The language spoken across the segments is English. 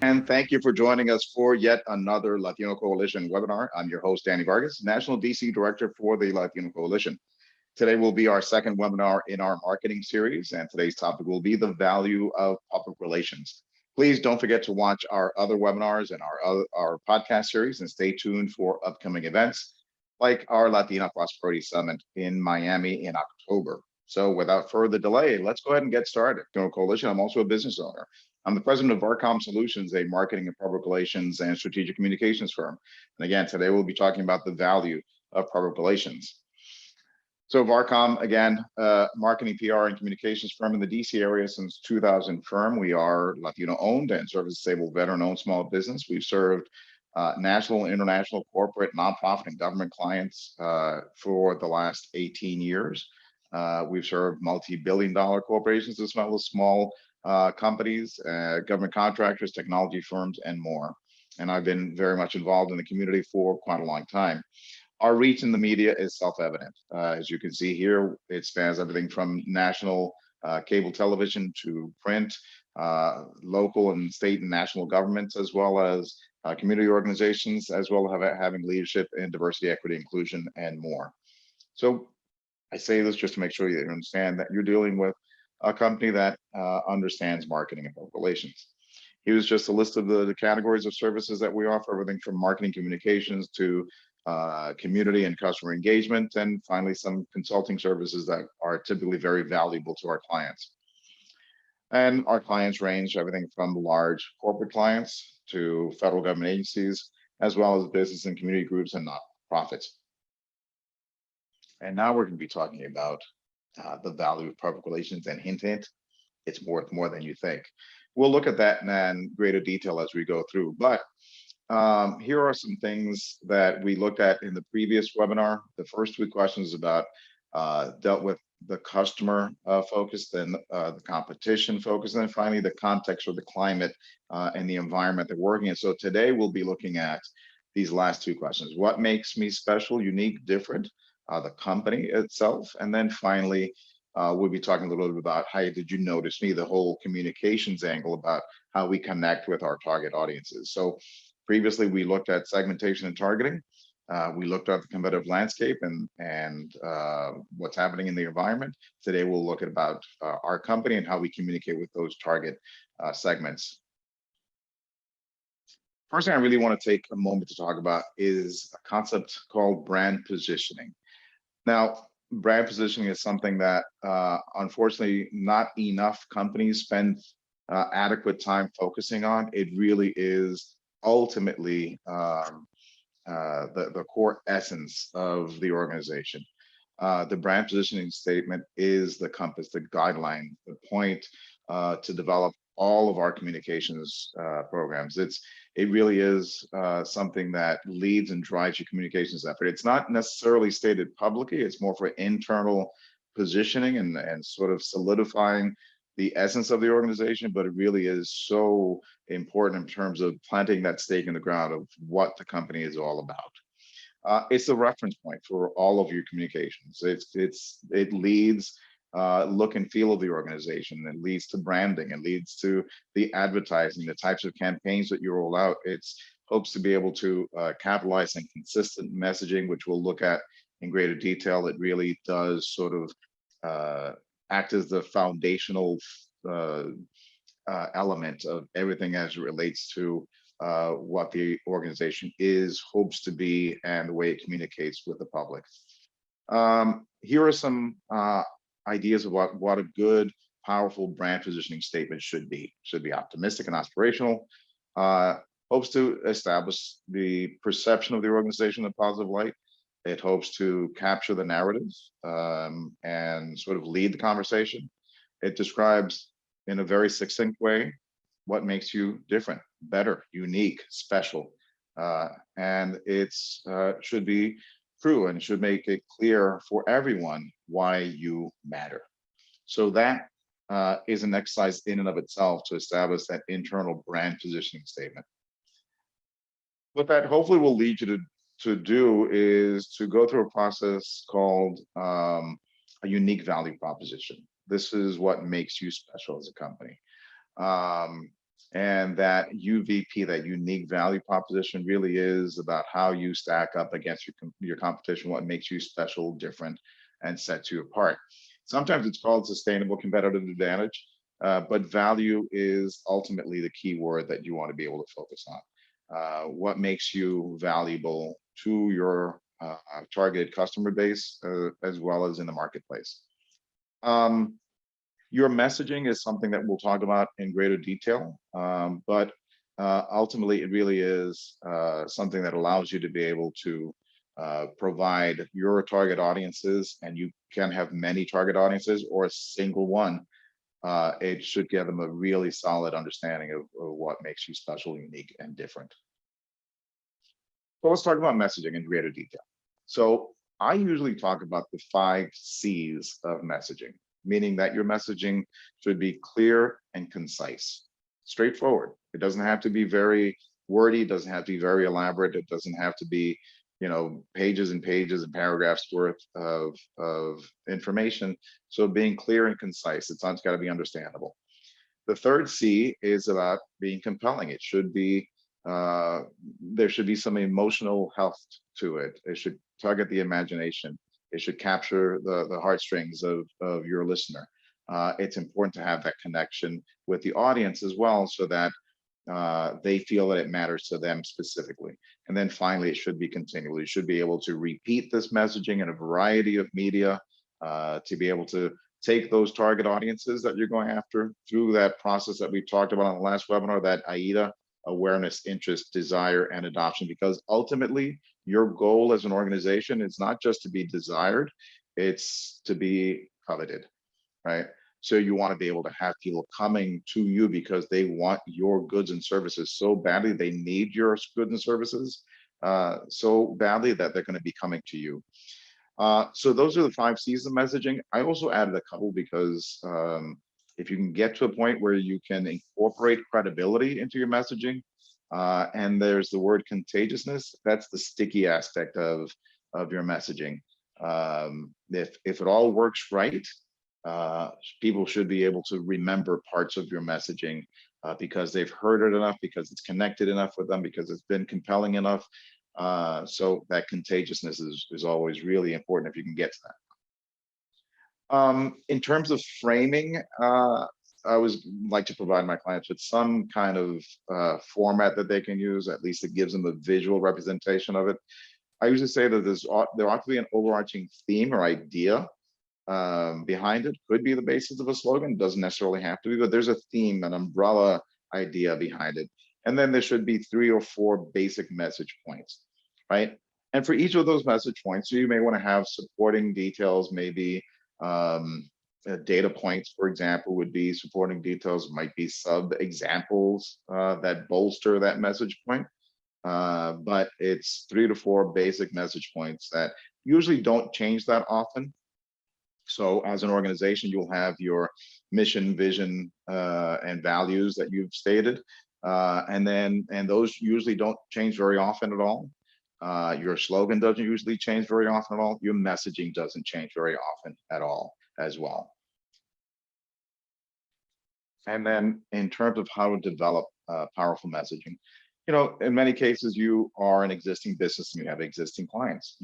And thank you for joining us for yet another Latino Coalition webinar. I'm your host, Danny Vargas, National DC Director for the Latino Coalition. Today will be our second webinar in our marketing series, and today's topic will be the value of public relations. Please don't forget to watch our other webinars and our podcast series, and stay tuned for upcoming events like our Latina Prosperity Summit in Miami in October. So without further delay, let's go ahead and get started. Latino Coalition, I'm also a business owner. I'm the president of Varcom Solutions, a marketing and public relations and strategic communications firm. And again, today we'll be talking about the value of public relations. So Varcom, again, marketing, PR, and communications firm in the DC area since 2000 firm. We are Latino owned and service disabled veteran owned small business. We've served national, international, corporate, nonprofit, and government clients for the last 18 years. We've served multi-billion-dollar corporations as well as small companies, government contractors, technology firms, and more. And I've been very much involved in the community for quite a long time. Our reach in the media is self-evident. As you can see here, it spans everything from national cable television to print, local and state and national governments, as well as community organizations, as well as having leadership in diversity, equity, inclusion, and more. So I say this just to make sure you understand that you're dealing with a company that understands marketing and public relations. Here's just a list of the categories of services that we offer, everything from marketing communications to community and customer engagement, and finally some consulting services that are typically very valuable to our clients. And our clients range everything from large corporate clients to federal government agencies, as well as business and community groups and nonprofits. And now we're going to be talking about the value of public relations, and hint, hint, it's worth more than you think. We'll look at that in greater detail as we go through, but here are some things that we looked at in the previous webinar. The first two questions about dealt with the customer focus, then the competition focus, and then finally the context or the climate and the environment they're working in. So today we'll be looking at these last two questions. What makes me special, unique, different? The company itself, and then finally we'll be talking a little bit about how did you notice me, the whole communications angle about how we connect with our target audiences. So previously we looked at segmentation and targeting. We looked at the competitive landscape and what's happening in the environment. Today we'll look at about our company and how we communicate with those target segments. First thing I really want to take a moment to talk about is a concept called brand positioning. Now, brand positioning is something that unfortunately not enough companies spend adequate time focusing on. It really is ultimately the core essence of the organization. The brand positioning statement is the compass, the guideline, the point to develop all of our communications programs. It really is something that leads and drives your communications effort. It's not necessarily stated publicly, it's more for internal positioning and sort of solidifying the essence of the organization, but it really is so important in terms of planting that stake in the ground of what the company is all about. It's the reference point for all of your communications. It leads look and feel of the organization. It leads to branding. It leads to the advertising, the types of campaigns that you roll out. It's hopes to be able to capitalize on consistent messaging, which we'll look at in greater detail. It really does sort of act as the foundational element of everything as it relates to what the organization is, hopes to be, and the way it communicates with the public. Here are some ideas of what a good, powerful brand positioning statement should be. Should be optimistic and aspirational. Hopes to establish the perception of the organization in a positive light. It hopes to capture the narratives and sort of lead the conversation. It describes in a very succinct way what makes you different, better, unique, special. And it's should be true and should make it clear for everyone why you matter. So that is an exercise in and of itself to establish that internal brand positioning statement. What that hopefully will lead you to do is to go through a process called a unique value proposition. This is what makes you special as a company. And that UVP, that unique value proposition, really is about how you stack up against your competition, what makes you special, different, and sets you apart. Sometimes it's called sustainable competitive advantage, but value is ultimately the key word that you want to be able to focus on. What makes you valuable to your targeted customer base, as well as in the marketplace. Your messaging is something that we'll talk about in greater detail, but ultimately it really is something that allows you to be able to provide your target audiences, and you can have many target audiences or a single one. It should give them a really solid understanding of what makes you special, unique, and different. So let's talk about messaging in greater detail. So I usually talk about the 5 C's of messaging, meaning that your messaging should be clear and concise, straightforward. It doesn't have to be very wordy, it doesn't have to be very elaborate, it doesn't have to be, pages and pages and paragraphs worth of information. So being clear and concise, it's got to be understandable. The third C is about being compelling. It should be, there should be some emotional health to it. It should target the imagination. It should capture the heartstrings of your listener. It's important to have that connection with the audience as well, so that they feel that it matters to them specifically. And then finally, it should be continual. You should be able to repeat this messaging in a variety of media, to be able to take those target audiences that you're going after through that process that we talked about on the last webinar, that AIDA: awareness, interest, desire, and adoption. Because ultimately, your goal as an organization is not just to be desired, it's to be coveted, right? So you want to be able to have people coming to you because they want your goods and services so badly. They need your goods and services so badly that they're going to be coming to you. So those are the 5 C's of messaging. I also added a couple because if you can get to a point where you can incorporate credibility into your messaging, and there's the word contagiousness, that's the sticky aspect of your messaging. If it all works right, people should be able to remember parts of your messaging because they've heard it enough, because it's connected enough with them, because it's been compelling enough. So that contagiousness is always really important if you can get to that. In terms of framing, I always like to provide my clients with some kind of format that they can use. At least it gives them a visual representation of it. I usually say that there ought to be an overarching theme or idea behind it. Could be the basis of a slogan, doesn't necessarily have to be, but there's a theme, an umbrella idea behind it. And then there should be 3 or 4 basic message points, right? And for each of those message points, you may want to have supporting details, maybe data points, for example, would be supporting details, might be sub examples that bolster that message point. But it's 3 to 4 basic message points that usually don't change that often. So as an organization, you'll have your mission, vision, and values that you've stated. And those usually don't change very often at all. Your slogan doesn't usually change very often at all. Your messaging doesn't change very often at all as well. And then in terms of how to develop powerful messaging, in many cases, you are an existing business and you have existing clients,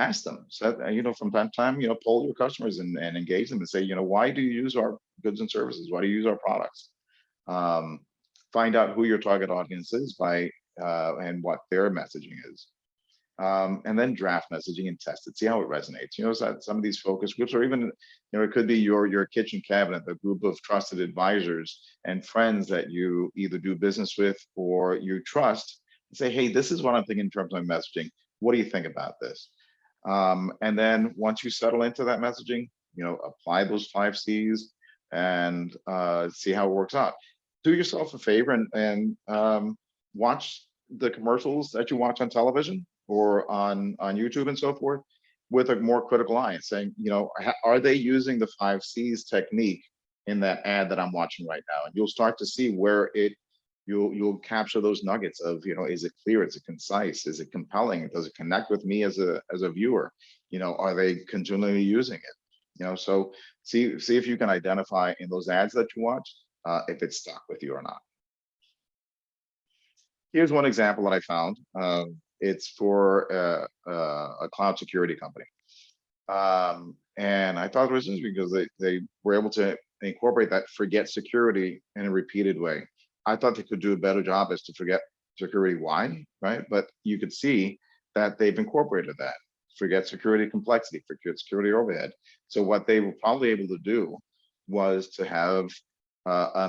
ask them. So, from time to time, poll your customers and engage them and say, why do you use our goods and services? Why do you use our products? Find out who your target audience is by and what their messaging is. And then draft messaging and test it, see how it resonates. So some of these focus groups, or even, it could be your kitchen cabinet, a group of trusted advisors and friends that you either do business with or you trust, and say, hey, this is what I'm thinking in terms of my messaging. What do you think about this? And then once you settle into that messaging, apply those 5 C's and see how it works out. Do yourself a favor and watch the commercials that you watch on television or on YouTube and so forth with a more critical eye and saying, are they using the 5 C's technique in that ad that I'm watching right now? And you'll start to see where you'll capture those nuggets of, is it clear? Is it concise? Is it compelling? Does it connect with me as a viewer? Are they continually using it? So see if you can identify in those ads that you watch if it's stuck with you or not. Here's one example that I found. It's for a cloud security company. And I thought it was interesting because they were able to incorporate that forget security in a repeated way. I thought they could do a better job as to forget security why, right? But you could see that they've incorporated that. Forget security complexity, forget security overhead. So what they were probably able to do was to have a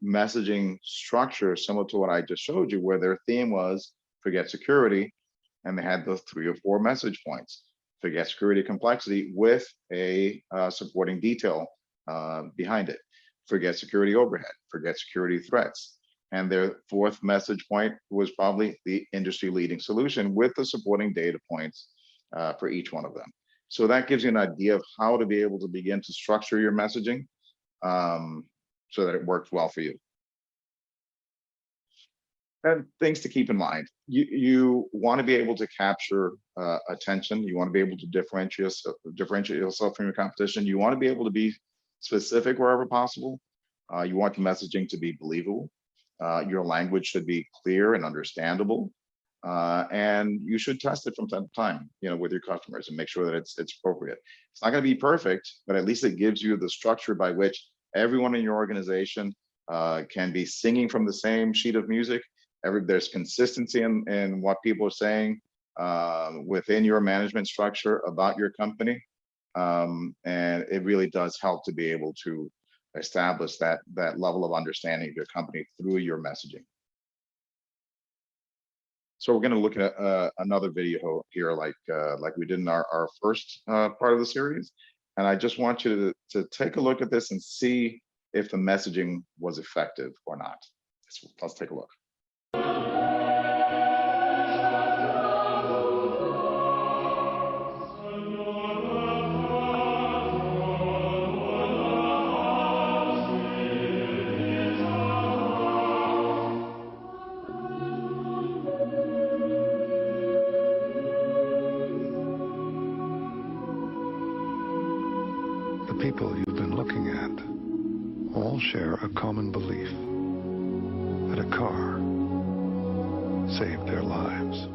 messaging structure similar to what I just showed you, where their theme was forget security, and they had those 3 or 4 message points. Forget security complexity with a supporting detail behind it. Forget security overhead, forget security threats. And their 4th message point was probably the industry leading solution with the supporting data points for each one of them. So that gives you an idea of how to be able to begin to structure your messaging so that it works well for you. And things to keep in mind. You want to be able to capture attention. You want to be able to differentiate yourself from your competition. You want to be able to be specific wherever possible. You want the messaging to be believable. Your language should be clear and understandable. And you should test it from time to time, with your customers and make sure that it's appropriate. It's not going to be perfect, but at least it gives you the structure by which everyone in your organization can be singing from the same sheet of music. There's consistency in what people are saying within your management structure about your company. And it really does help to be able to establish that level of understanding of your company through your messaging. So we're going to look at another video here, like we did in our first part of the series. And I just want you to take a look at this and see if the messaging was effective or not. Let's take a look. The people you've been looking at all share a common belief that a car saved their lives.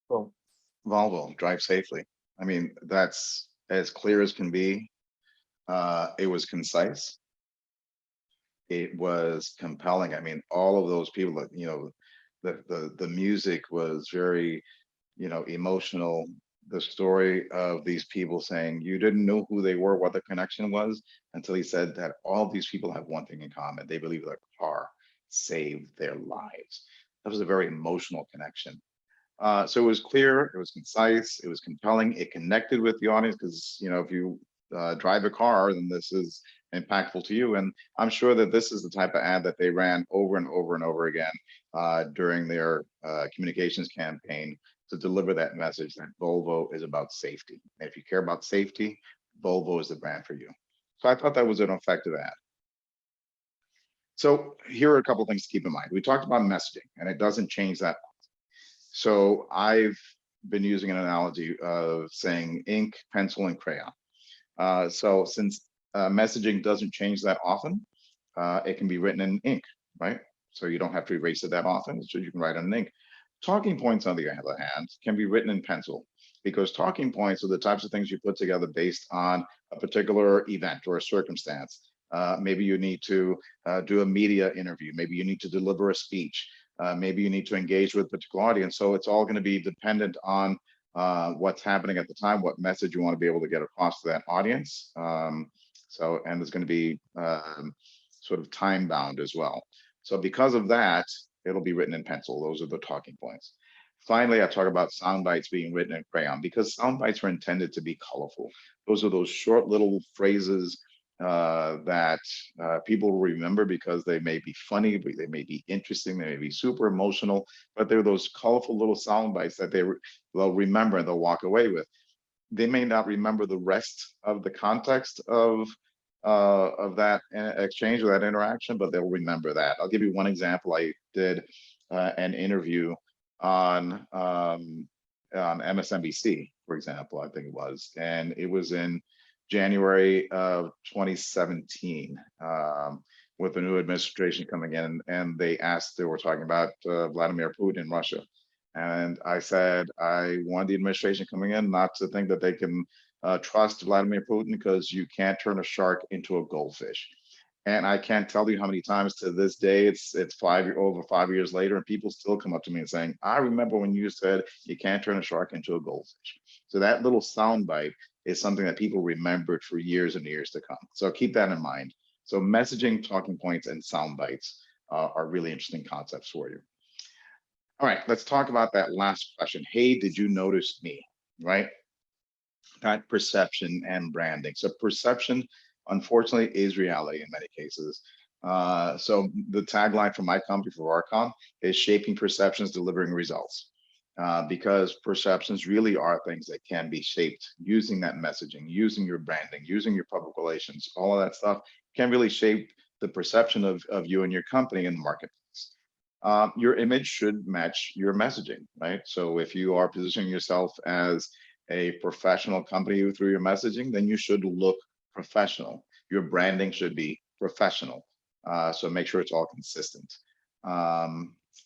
Well, Volvo, drive safely. I mean, that's as clear as can be. It was concise. It was compelling. I mean, all of those people that, the music was very, emotional. The story of these people saying you didn't know who they were, what the connection was, until he said that all these people have one thing in common. They believe their car saved their lives. That was a very emotional connection. So it was clear, it was concise, it was compelling, it connected with the audience because, if you drive a car, then this is impactful to you. And I'm sure that this is the type of ad that they ran over and over and over again during their communications campaign to deliver that message that Volvo is about safety. And if you care about safety, Volvo is the brand for you. So I thought that was an effective ad. So here are a couple of things to keep in mind. We talked about messaging, and it doesn't change that. So I've been using an analogy of saying ink, pencil, and crayon. So since messaging doesn't change that often, it can be written in ink, right? So you don't have to erase it that often, so you can write on ink. Talking points, on the other hand, can be written in pencil because talking points are the types of things you put together based on a particular event or a circumstance. Maybe you need to do a media interview. Maybe you need to deliver a speech. Maybe you need to engage with a particular audience. So it's all going to be dependent on what's happening at the time, what message you want to be able to get across to that audience. And there's going to be sort of time bound as well. So because of that, it'll be written in pencil. Those are the talking points. Finally, I talk about sound bites being written in crayon because sound bites are intended to be colorful. Those are those short little phrases that people will remember because they may be funny, they may be interesting, they may be super emotional, but they're those colorful little sound bites that they'll remember and they'll walk away with. They may not remember the rest of the context of that exchange or that interaction, but they'll remember that. I'll give you one example I did an interview on MSNBC, for example, I think it was, and it was in January of 2017, with the new administration coming in, and they were talking about Vladimir Putin in Russia. And I said, I want the administration coming in not to think that they can trust Vladimir Putin, because you can't turn a shark into a goldfish. And I can't tell you how many times to this day, it's over 5 years later, and people still come up to me and saying, I remember when you said you can't turn a shark into a goldfish. So that little soundbite is something that people remembered for years and years to come. So keep that in mind. So messaging, talking points, and sound bites are really interesting concepts for you. All right, let's talk about that last question. Hey, did you notice me? Right? That perception and branding. So perception, unfortunately, is reality in many cases. So the tagline for my company, for Arcom, is shaping perceptions, delivering results. Because perceptions really are things that can be shaped using that messaging, using your branding, using your public relations, all of that stuff can really shape the perception of you and your company in the marketplace. Your image should match your messaging, right? So if you are positioning yourself as a professional company through your messaging, then you should look professional. Your branding should be professional. So make sure it's all consistent.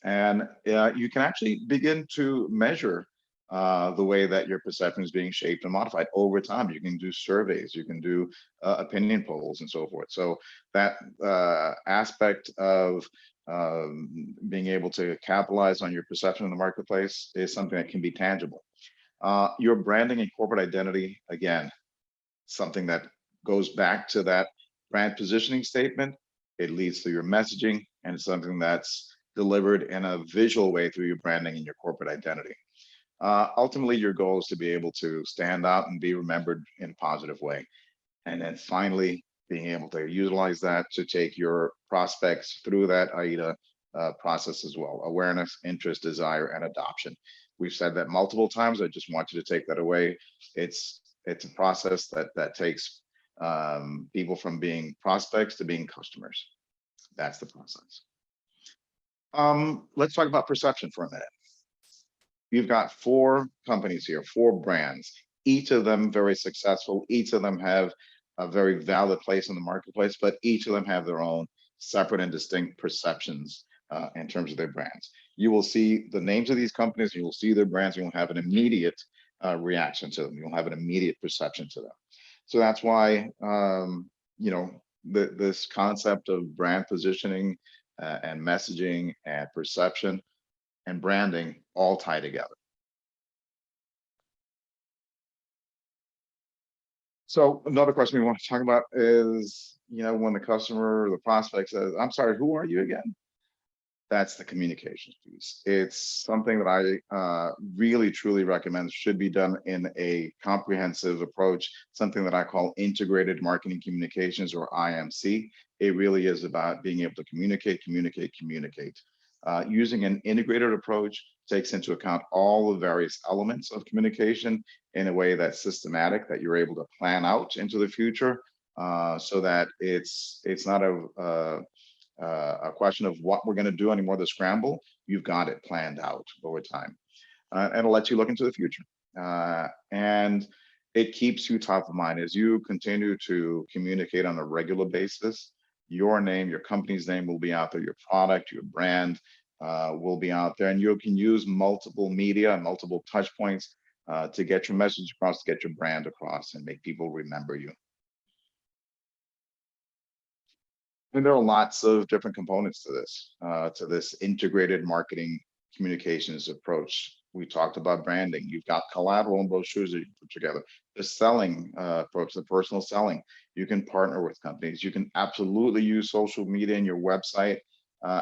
And you can actually begin to measure the way that your perception is being shaped and modified over time. You can do surveys, you can do opinion polls, and so forth. So that aspect of being able to capitalize on your perception in the marketplace is something that can be tangible. Your branding and corporate identity, again, something that goes back to that brand positioning statement. It leads to your messaging, and it's something that's delivered in a visual way through your branding and your corporate identity. Ultimately, your goal is to be able to stand out and be remembered in a positive way. And then finally, being able to utilize that to take your prospects through that AIDA process as well: awareness, interest, desire, and adoption. We've said that multiple times. I just want you to take that away. It's a process that takes people from being prospects to being customers. That's the process. Let's talk about perception for a minute. You've got 4 companies here, 4 brands, each of them very successful. Each of them have a very valid place in the marketplace, but each of them have their own separate and distinct perceptions in terms of their brands. You will see the names of these companies, you will see their brands, you will have an immediate reaction to them. You'll have an immediate perception to them. So that's why, this concept of brand positioning and messaging and perception and branding all tie together. So another question we want to talk about is, when the customer or the prospect says, I'm sorry, who are you again? That's the communications piece. It's something that I really, truly recommend should be done in a comprehensive approach, something that I call integrated marketing communications, or IMC. It really is about being able to communicate. Using an integrated approach takes into account all the various elements of communication in a way that's systematic, that you're able to plan out into the future, so that it's not a question of what we're going to do anymore, the scramble. You've got it planned out over time, and it'll let you look into the future. And it keeps you top of mind as you continue to communicate on a regular basis. Your name, your company's name will be out there, your product, your brand will be out there, and you can use multiple media and multiple touch points to get your message across, to get your brand across, and make people remember you. And there are lots of different components to this integrated marketing communications approach. We talked about branding. You've got collateral and brochures that you put together. The selling approach, the personal selling. You can partner with companies. You can absolutely use social media in your website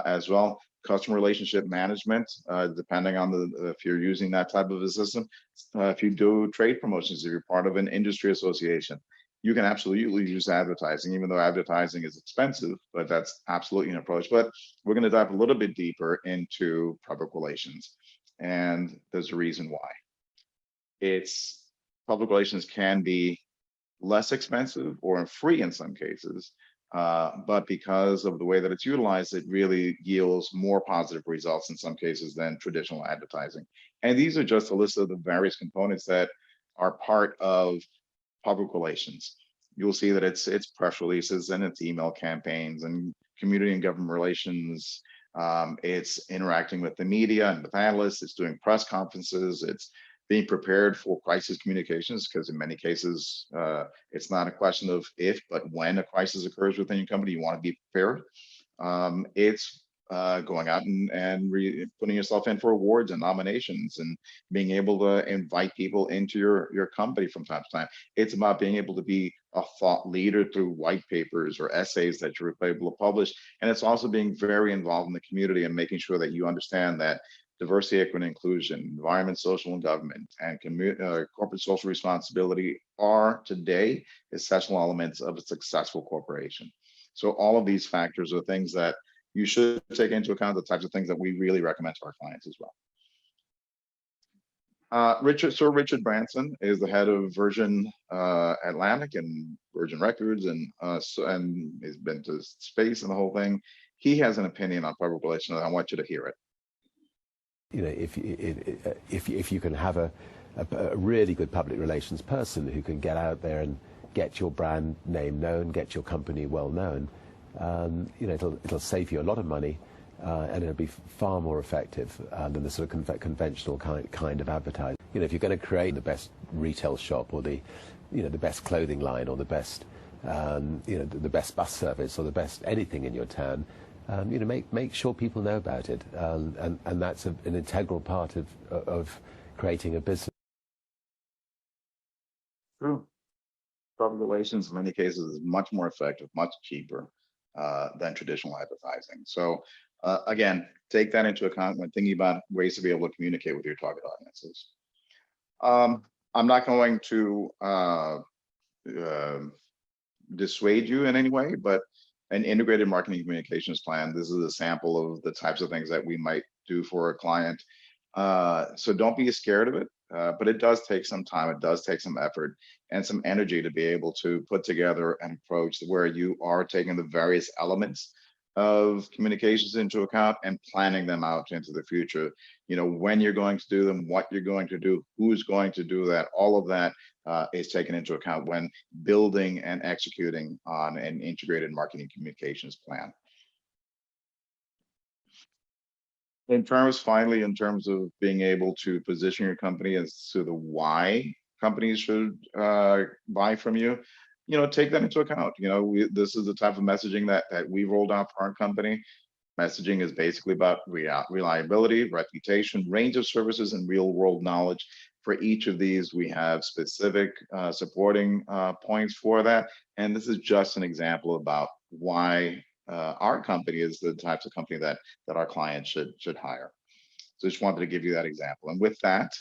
as well. Customer relationship management, depending on if you're using that type of a system. If you do trade promotions, if you're part of an industry association, you can absolutely use advertising, even though advertising is expensive, but that's absolutely an approach. But we're going to dive a little bit deeper into public relations. And there's a reason why. Public relations can be less expensive or free in some cases, But because of the way that it's utilized, it really yields more positive results in some cases than traditional advertising. And these are just a list of the various components that are part of public relations. You'll see that it's press releases and it's email campaigns and community and government relations. It's interacting with the media and with analysts. It's doing press conferences. It's being prepared for crisis communications, because in many cases, it's not a question of if, but when a crisis occurs within your company, you want to be prepared. It's going out and putting yourself in for awards and nominations and being able to invite people into your company from time to time. It's about being able to be a thought leader through white papers or essays that you're able to publish. And it's also being very involved in the community and making sure that you understand that diversity, equity, and inclusion, environment, social, and government, and corporate social responsibility are today essential elements of a successful corporation. So all of these factors are things that you should take into account, the types of things that we really recommend to our clients as well. Sir Richard Branson is the head of Virgin Atlantic and Virgin Records, and has been to space and the whole thing. He has an opinion on public relations, and I want you to hear it. You know, if you can have a really good public relations person who can get out there and get your brand name known, get your company well known, you know, it'll save you a lot of money, and it'll be far more effective than the sort of conventional kind of advertising. You know, if you're going to create the best retail shop or the best clothing line or the best the best bus service or the best anything in your town, you know, make sure people know about it, and that's an integral part of creating a business. True. Public relations in many cases is much more effective, much cheaper than traditional advertising. So again, take that into account when thinking about ways to be able to communicate with your target audiences. I'm not going to dissuade you in any way, but an integrated marketing communications plan, this is a sample of the types of things that we might do for a client. So don't be scared of it, but it does take some time, it does take some effort and some energy to be able to put together an approach where you are taking the various elements of communications into account and planning them out into the future. You know, when you're going to do them, what you're going to do, who's going to do that, all of that is taken into account when building and executing on an integrated marketing communications plan. Finally, in terms of being able to position your company as to the why companies should buy from you, you know, take that into account. You know, this is the type of messaging that we rolled out for our company. Messaging is basically about reliability, reputation, range of services, and real world knowledge. For each of these, we have specific supporting points for that. And this is just an example about why our company is the types of company that our clients should hire. So just wanted to give you that example. And with that,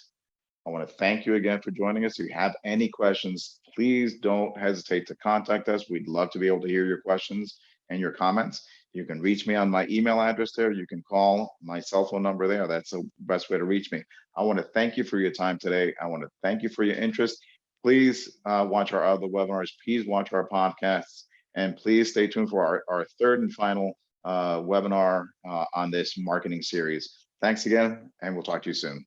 I want to thank you again for joining us. If you have any questions, please don't hesitate to contact us. We'd love to be able to hear your questions and your comments. You can reach me on my email address there. You can call my cell phone number there. That's the best way to reach me. I want to thank you for your time today. I want to thank you for your interest. Please watch our other webinars. Please watch our podcasts. And please stay tuned for our third and final webinar on this marketing series. Thanks again, and we'll talk to you soon.